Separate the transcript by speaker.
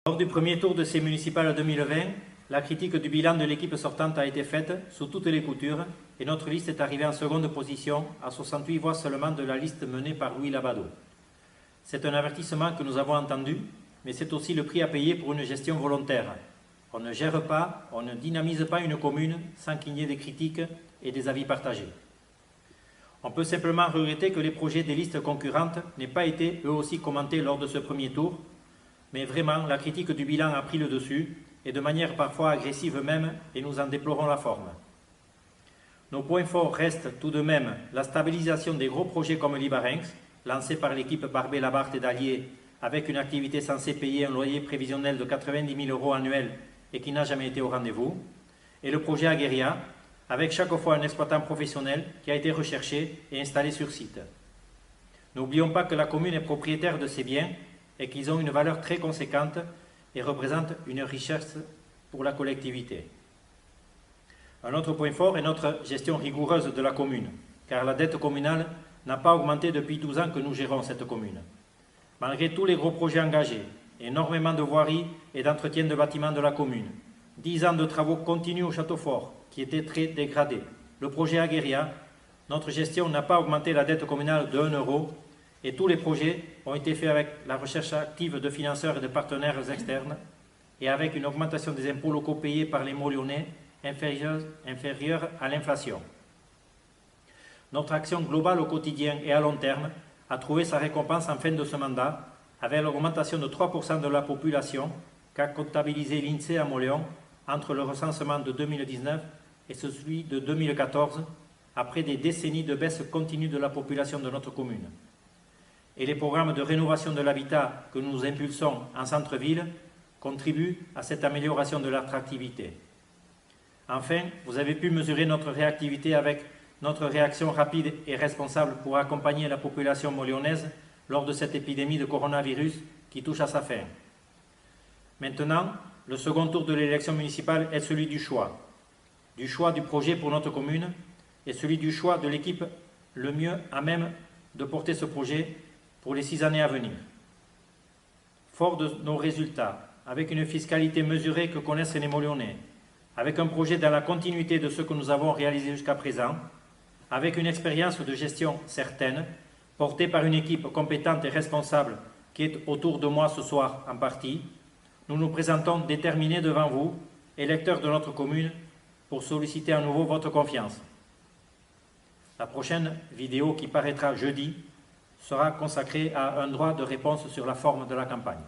Speaker 1: Lors du premier tour de ces municipales 2020, la critique du bilan de l'équipe sortante a été faite sous toutes les coutures et notre liste est arrivée en seconde position à 68 voix seulement de la liste menée par Louis Labado. C'est un avertissement que nous avons entendu, mais c'est aussi le prix à payer pour une gestion volontaire. On ne gère pas, on ne dynamise pas une commune sans qu'il y ait des critiques et des avis partagés. On peut simplement regretter que les projets des listes concurrentes n'aient pas été eux aussi commentés lors de ce premier tour, mais vraiment la critique du bilan a pris le dessus, et de manière parfois agressive même, et nous en déplorons la forme. Nos points forts restent tout de même la stabilisation des gros projets comme Libarenx, lancé par l'équipe Barbet-Labarthe et Dallier, avec une activité censée payer un loyer prévisionnel de 90 000 € annuels et qui n'a jamais été au rendez-vous, et le projet Agueria, avec chaque fois un exploitant professionnel qui a été recherché et installé sur site. N'oublions pas que la commune est propriétaire de ces biens et qu'ils ont une valeur très conséquente et représentent une richesse pour la collectivité. Un autre point fort est notre gestion rigoureuse de la commune, car la dette communale n'a pas augmenté depuis 12 ans que nous gérons cette commune. Malgré tous les gros projets engagés, énormément de voiries et d'entretien de bâtiments de la commune, 10 ans de travaux continus au Château Fort, qui était très dégradé, le projet Agueria, notre gestion n'a pas augmenté la dette communale de 1 € et tous les projets ont été faits avec la recherche active de financeurs et de partenaires externes et avec une augmentation des impôts locaux payés par les Mots-Lyonnais inférieure à l'inflation. Notre action globale au quotidien et à long terme a trouvé sa récompense en fin de ce mandat avec l'augmentation de 3% de la population qu'a comptabilisé l'INSEE à Mauléon entre le recensement de 2019 et celui de 2014, après des décennies de baisse continue de la population de notre commune. Et les programmes de rénovation de l'habitat que nous impulsons en centre-ville contribuent à cette amélioration de l'attractivité. Enfin, vous avez pu mesurer notre réactivité avec notre réaction rapide et responsable pour accompagner la population moléonaise lors de cette épidémie de coronavirus qui touche à sa fin. Maintenant, le second tour de l'élection municipale est celui du choix du projet pour notre commune et celui du choix de l'équipe le mieux à même de porter ce projet pour les 6 années à venir. Fort de nos résultats, avec une fiscalité mesurée que connaissent les Moléonais, avec un projet dans la continuité de ce que nous avons réalisé jusqu'à présent, avec une expérience de gestion certaine, portée par une équipe compétente et responsable qui est autour de moi ce soir en partie, nous nous présentons déterminés devant vous, électeurs de notre commune, pour solliciter à nouveau votre confiance. La prochaine vidéo qui paraîtra jeudi sera consacrée à un droit de réponse sur la forme de la campagne.